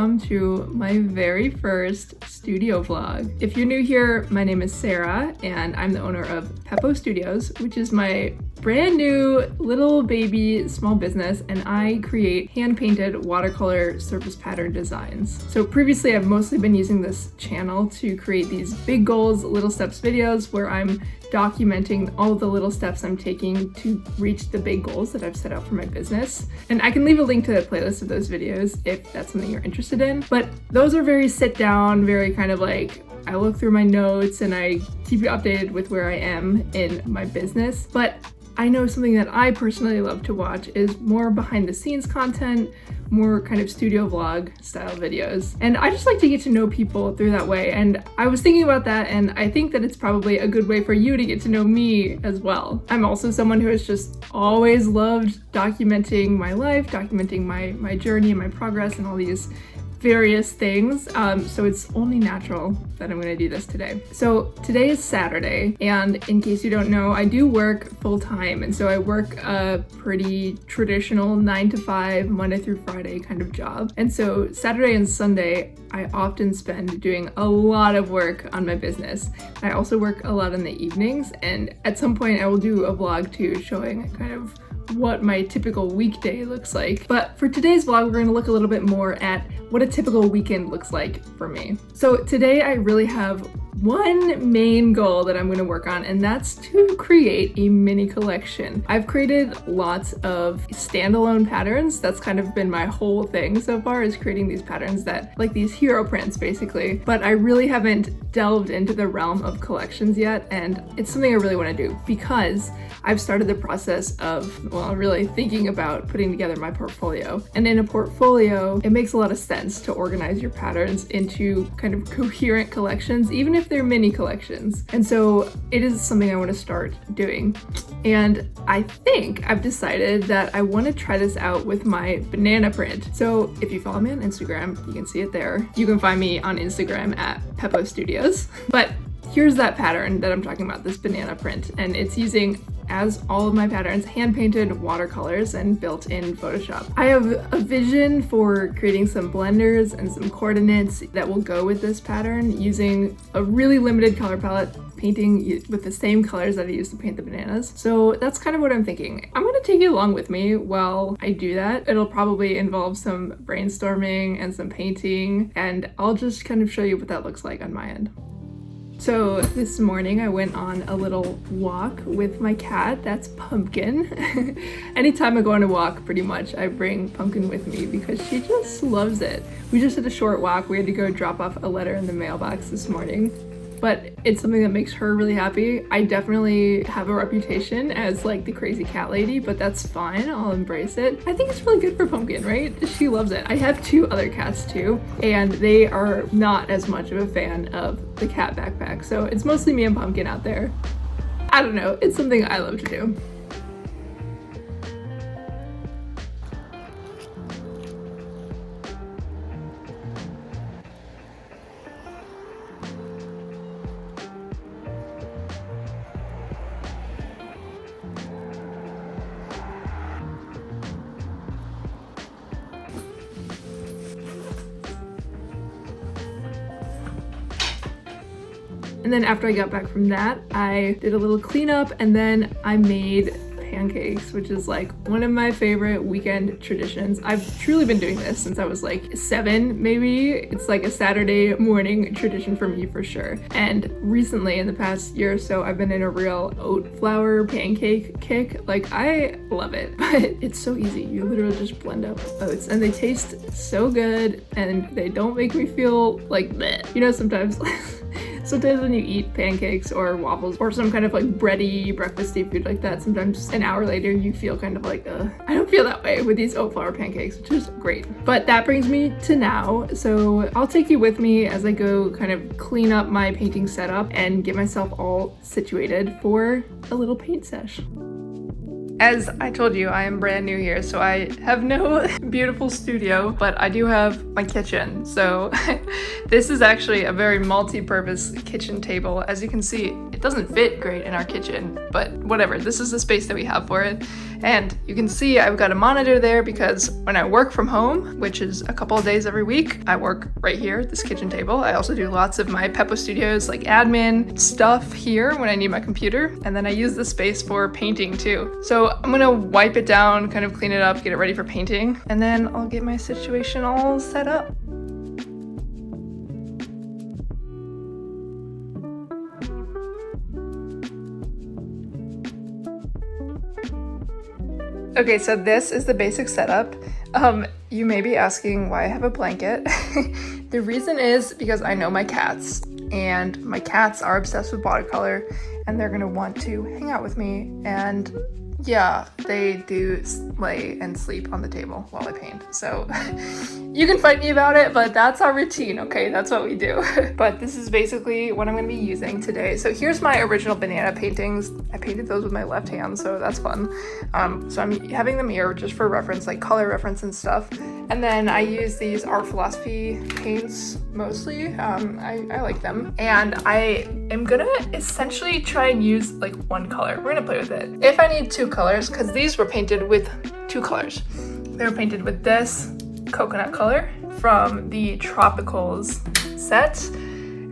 welcome to my very first studio vlog. If you're new here, my name is Sarah and I'm the owner of Peppo Studios, which is my brand new little baby small business, and I create hand-painted watercolor surface pattern designs. So previously I've mostly been using this channel to create these big goals, little steps videos where I'm documenting all the little steps I'm taking to reach the big goals that I've set out for my business. And I can leave a link to the playlist of those videos if that's something you're interested in. But those are very sit down, very kind of like, I look through my notes and I keep you updated with where I am in my business. But I know something that I personally love to watch is more behind the scenes content, more kind of studio vlog style videos. And I just like to get to know people through that way. And I was thinking about that, and I think that it's probably a good way for you to get to know me as well. I'm also someone who has just always loved documenting my life, documenting my journey and my progress and all these various things, so it's only natural that I'm gonna do this today. So today is Saturday, and in case you don't know, I do work full-time, and so I work a pretty traditional 9 to 5, Monday through Friday kind of job. And so Saturday and Sunday, I often spend doing a lot of work on my business. I also work a lot in the evenings, and at some point I will do a vlog too, showing kind of what my typical weekday looks like. But for today's vlog, we're gonna look a little bit more at what a typical weekend looks like for me. So today I really have one main goal that I'm going to work on, and that's to create a mini collection. I've created lots of standalone patterns. That's kind of been my whole thing so far, is creating these patterns that, like these hero prints basically, but I really haven't delved into the realm of collections yet, and it's something I really want to do because I've started the process of, well, really thinking about putting together my portfolio. And in a portfolio, it makes a lot of sense to organize your patterns into kind of coherent collections, even if they're mini collections. And so it is something I want to start doing. And I think I've decided that I want to try this out with my banana print. So if you follow me on Instagram, you can see it there. You can find me on Instagram at Peppo Studios. But here's that pattern that I'm talking about, this banana print. And it's using, as all of my patterns, hand-painted watercolors and built in Photoshop. I have a vision for creating some blenders and some coordinates that will go with this pattern using a really limited color palette, painting with the same colors that I used to paint the bananas. So that's kind of what I'm thinking. I'm gonna take you along with me while I do that. It'll probably involve some brainstorming and some painting, and I'll just kind of show you what that looks like on my end. So this morning I went on a little walk with my cat, that's Pumpkin. Anytime I go on a walk, pretty much, I bring Pumpkin with me because she just loves it. We just did a short walk. We had to go drop off a letter in the mailbox this morning, but it's something that makes her really happy. I definitely have a reputation as like the crazy cat lady, but that's fine, I'll embrace it. I think it's really good for Pumpkin, right? She loves it. I have 2 other cats too, and they are not as much of a fan of the cat backpack, so it's mostly me and Pumpkin out there. I don't know, it's something I love to do. And then after I got back from that, I did a little cleanup, and then I made pancakes, which is like one of my favorite weekend traditions. I've truly been doing this since I was like 7, maybe. It's like a Saturday morning tradition for me for sure. And recently, in the past year or so, I've been in a real oat flour pancake kick. Like, I love it, but it's so easy. You literally just blend up oats and they taste so good, and they don't make me feel like bleh. You know, sometimes sometimes when you eat pancakes or waffles or some kind of like bready, breakfasty food like that, sometimes an hour later you feel kind of like, I don't feel that way with these oat flour pancakes, which is great. But that brings me to now. So I'll take you with me as I go kind of clean up my painting setup and get myself all situated for a little paint sesh. As I told you, I am brand new here, so I have no beautiful studio, but I do have my kitchen. So this is actually a very multi-purpose kitchen table. As you can see, it doesn't fit great in our kitchen, but whatever, this is the space that we have for it. And you can see I've got a monitor there because when I work from home, which is a couple of days every week, I work right here at this kitchen table. I also do lots of my Peppo Studios like admin stuff here when I need my computer. And then I use the space for painting too. So I'm gonna wipe it down, kind of clean it up, get it ready for painting, and then I'll get my situation all set up. Okay, so this is the basic setup. You may be asking why I have a blanket. The reason is because I know my cats, and my cats are obsessed with watercolor, and they're gonna want to hang out with me, and yeah, they do lay and sleep on the table while I paint. So you can fight me about it, but that's our routine, okay? That's what we do. But this is basically what I'm gonna be using today. So here's my original banana paintings. I painted those with my left hand, so that's fun. So I'm having them here just for reference, like color reference and stuff. And then I use these art philosophy paints mostly. I like them. And I am gonna essentially try and use like one color. We're gonna play with it. If I need two colors, because these were painted with two colors. They were painted with this coconut color from the Tropicals set.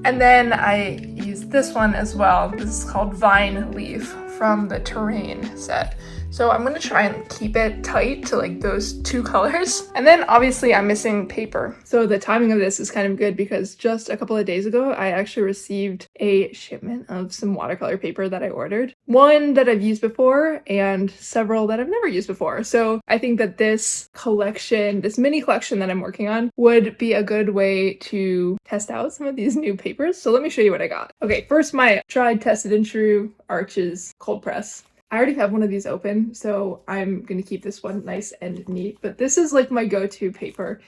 And then I used this one as well. This is called Vine Leaf from the Terrain set. So I'm gonna try and keep it tight to like those two colors. And then obviously I'm missing paper. So the timing of this is kind of good because just a couple of days ago, I actually received a shipment of some watercolor paper that I ordered. One that I've used before and several that I've never used before. So I think that this collection, this mini collection that I'm working on would be a good way to test out some of these new papers. So let me show you what I got. Okay, first my tried, tested, and true Arches cold press. I already have one of these open, so I'm gonna keep this one nice and neat, but this is like my go-to paper.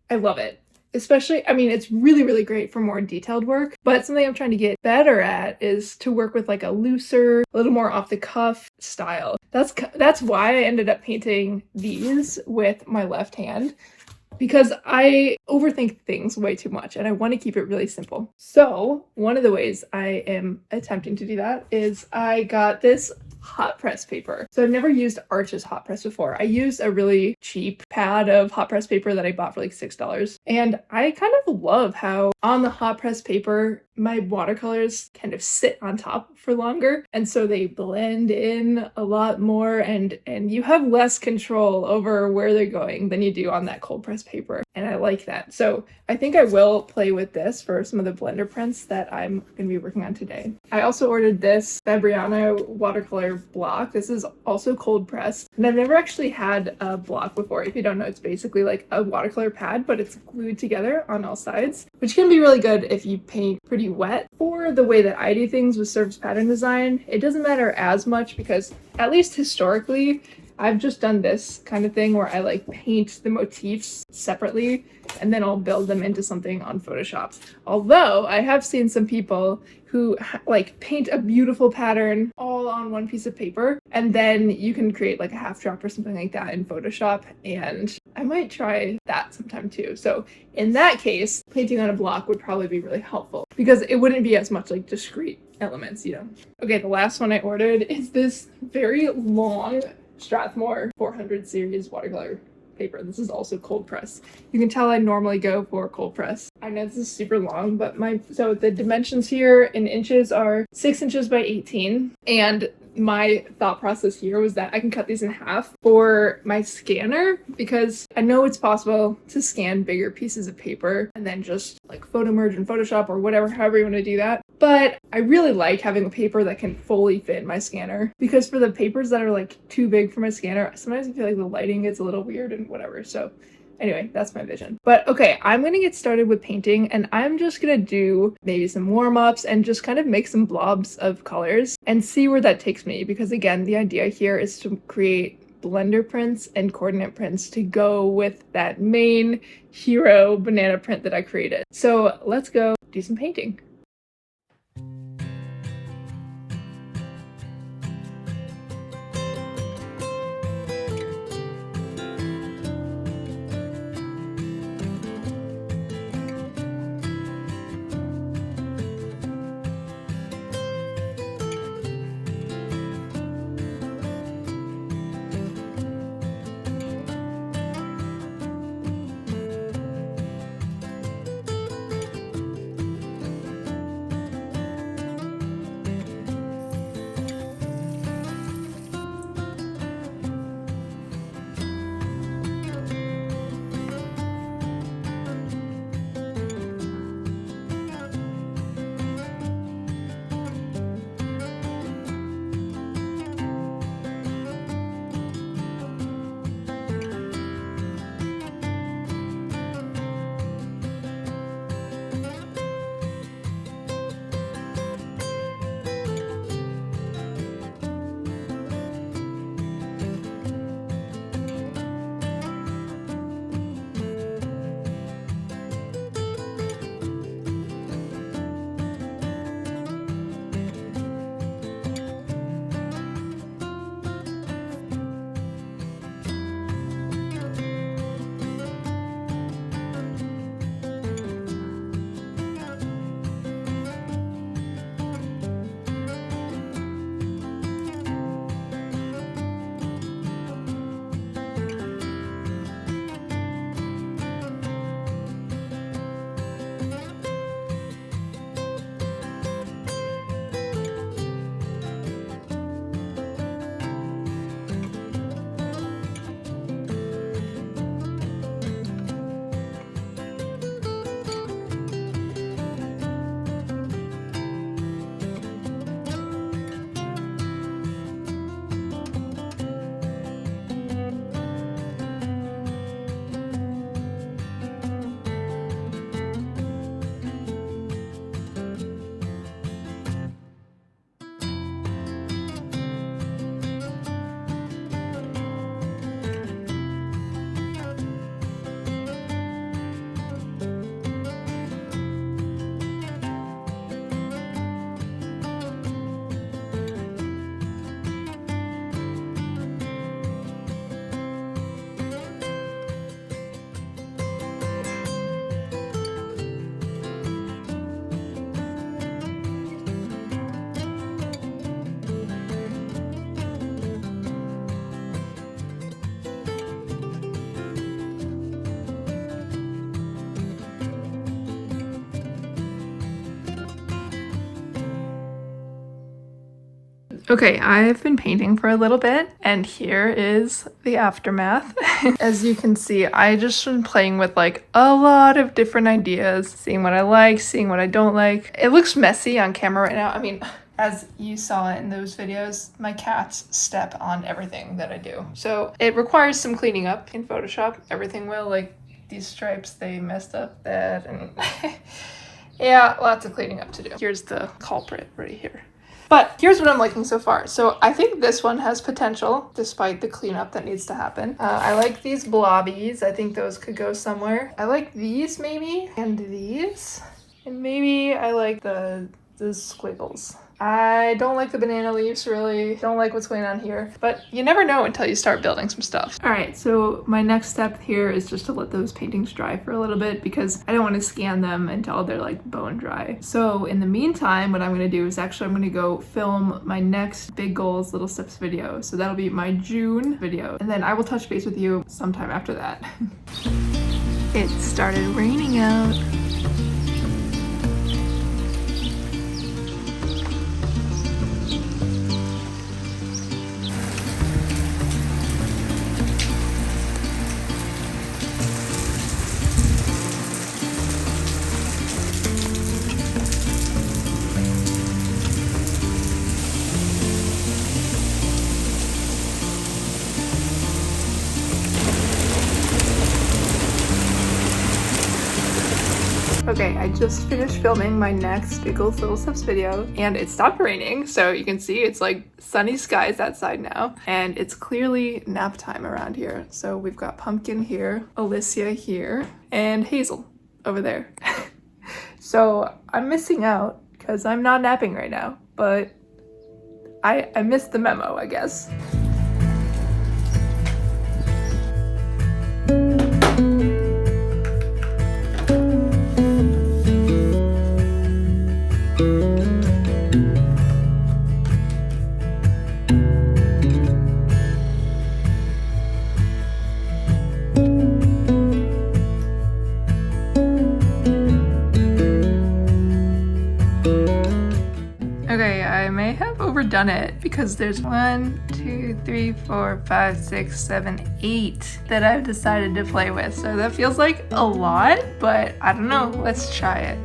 I love it. Especially, I mean, it's really, really great for more detailed work, but something I'm trying to get better at is to work with like a looser, a little more off-the-cuff style. That's why I ended up painting these with my left hand, because I overthink things way too much and I want to keep it really simple. So one of the ways I am attempting to do that is I got this hot press paper. So I've never used Arches hot press before. I used a really cheap pad of hot press paper that I bought for like $6. And I kind of love how on the hot press paper, my watercolors kind of sit on top for longer. And so they blend in a lot more and you have less control over where they're going than you do on that cold press paper. And I like that. So I think I will play with this for some of the blender prints that I'm going to be working on today. I also ordered this Fabriano watercolor block. This is also cold pressed. And I've never actually had a block before. If you don't know, it's basically like a watercolor pad, but it's glued together on all sides, which can be really good if you paint pretty wet. For the way that I do things with surface pattern design, it doesn't matter as much because at least historically, I've just done this kind of thing where I like paint the motifs separately and then I'll build them into something on Photoshop. Although I have seen some people who like paint a beautiful pattern all on one piece of paper and then you can create like a half drop or something like that in Photoshop, and I might try that sometime too. So in that case, painting on a block would probably be really helpful because it wouldn't be as much like discrete elements, you know. Okay, the last one I ordered is this very long Strathmore 400 series watercolor paper. This is also cold press. You can tell I normally go for cold press. I know this is super long, but so the dimensions here in inches are 6 inches by 18. And my thought process here was that I can cut these in half for my scanner because I know it's possible to scan bigger pieces of paper and then just like photo merge in Photoshop or whatever, however you want to do that. But I really like having a paper that can fully fit in my scanner because for the papers that are like too big for my scanner, sometimes I feel like the lighting gets a little weird and whatever. So anyway, that's my vision. But okay, I'm gonna get started with painting and I'm just gonna do maybe some warm-ups and just kind of make some blobs of colors and see where that takes me. Because again, the idea here is to create blender prints and coordinate prints to go with that main hero banana print that I created. So let's go do some painting. Okay, I've been painting for a little bit, and here is the aftermath. As you can see, I just been playing with like a lot of different ideas, seeing what I like, seeing what I don't like. It looks messy on camera right now. I mean, as you saw in those videos, my cats step on everything that I do. So it requires some cleaning up in Photoshop. Everything will, like these stripes, they messed up that, and yeah, lots of cleaning up to do. Here's the culprit right here. But here's what I'm liking so far. So I think this one has potential, despite the cleanup that needs to happen. I like these blobbies. I think those could go somewhere. I like these maybe, and these. And maybe I like the squiggles. I don't like the banana leaves, really. Don't like what's going on here. But you never know until you start building some stuff. All right, so my next step here is just to let those paintings dry for a little bit because I don't want to scan them until they're like bone dry. So in the meantime, what I'm gonna do is actually I'm gonna go film my next Big Goals Little Steps video. So that'll be my June video. And then I will touch base with you sometime after that. It started raining out. Okay, I just finished filming my next Big Goals Little Steps video and it stopped raining, so you can see it's like sunny skies outside now and it's clearly nap time around here. So we've got Pumpkin here, Alicia here, and Hazel over there. So I'm missing out because I'm not napping right now, but I missed the memo, I guess. Okay, I may have overdone it because there's 1, 2, 3, 4, 5, 6, 7, 8 that I've decided to play with. So that feels like a lot, but I don't know. Let's try it.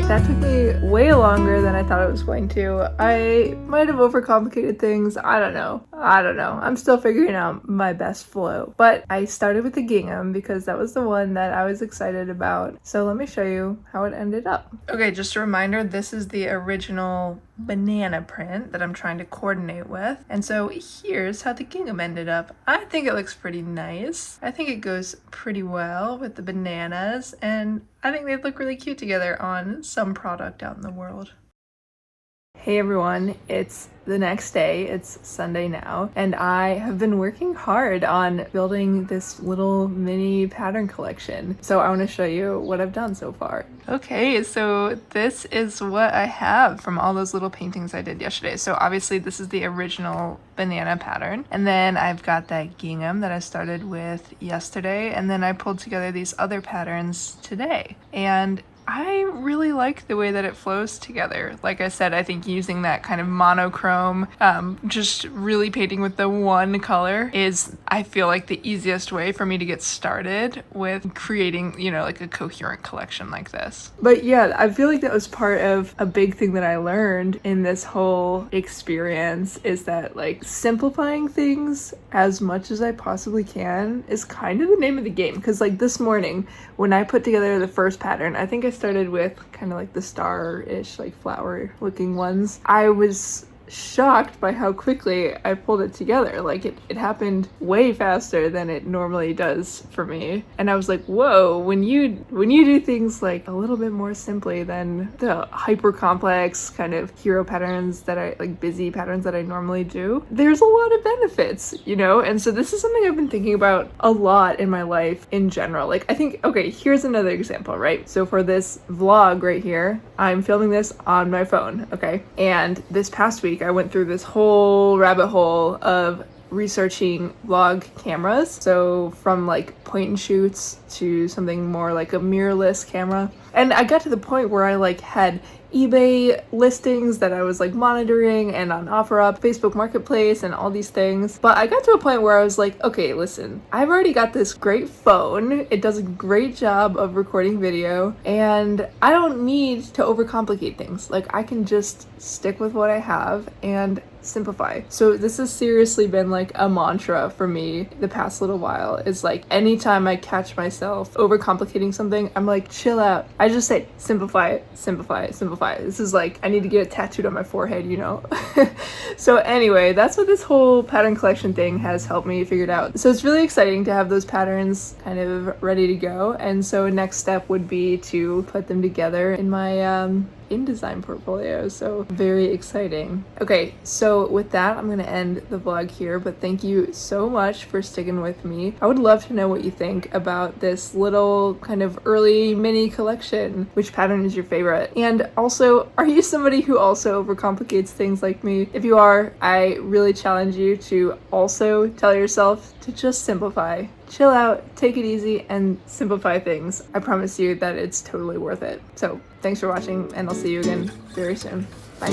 That took me way longer than I thought it was going to. I might have overcomplicated things. I don't know. I'm still figuring out my best flow. But I started with the gingham because that was the one that I was excited about. So let me show you how it ended up. Okay, just a reminder, this is the original banana print that I'm trying to coordinate with. And so here's how the gingham ended up. I think it looks pretty nice. I think it goes pretty well with the bananas, and I think they'd look really cute together on some product out in the world. Hey everyone, it's the next day, it's Sunday now, and I have been working hard on building this little mini pattern collection. So I want to show you what I've done so far. Okay, so this is what I have from all those little paintings I did yesterday. So obviously this is the original banana pattern, and then I've got that gingham that I started with yesterday, and then I pulled together these other patterns today. And I really like the way that it flows together. Like I said, I think using that kind of monochrome, just really painting with the one color is, I feel like, the easiest way for me to get started with creating, you know, like a coherent collection like this. But yeah, I feel like that was part of a big thing that I learned in this whole experience, is that like simplifying things as much as I possibly can is kind of the name of the game. Because like this morning when I put together the first pattern, I think I started with kind of like the star-ish, like flower looking ones. I was shocked by how quickly I pulled it together. Like it happened way faster than it normally does for me. And I was like, whoa, when you do things like a little bit more simply than the hyper complex kind of hero patterns that I like, busy patterns that I normally do, there's a lot of benefits, you know? And so this is something I've been thinking about a lot in my life in general. Like I think, okay, here's another example, right? So for this vlog right here, I'm filming this on my phone, okay? And this past week I went through this whole rabbit hole of researching vlog cameras. So from like point and shoots to something more like a mirrorless camera. And I got to the point where I like had eBay listings that I was like monitoring and on OfferUp, Facebook Marketplace and all these things. But I got to a point where I was like, okay, listen, I've already got this great phone. It does a great job of recording video and I don't need to overcomplicate things. Like I can just stick with what I have and simplify. So this has seriously been like a mantra for me the past little while. Is like anytime I catch myself overcomplicating something, I'm like, chill out. I just say simplify it, simplify it, simplify it. This is like I need to get it tattooed on my forehead, you know? So anyway, that's what this whole pattern collection thing has helped me figure out. So it's really exciting to have those patterns kind of ready to go. And so next step would be to put them together in my InDesign portfolio. So very exciting. Okay, so with that, I'm gonna end the vlog here, but thank you so much for sticking with me. I would love to know what you think about this little kind of early mini collection. Which pattern is your favorite? And also, are you somebody who also overcomplicates things like me? If you are, I really challenge you to also tell yourself to just simplify. Chill out, take it easy, and simplify things. I promise you that it's totally worth it. So thanks for watching, and I'll see you again very soon. Bye.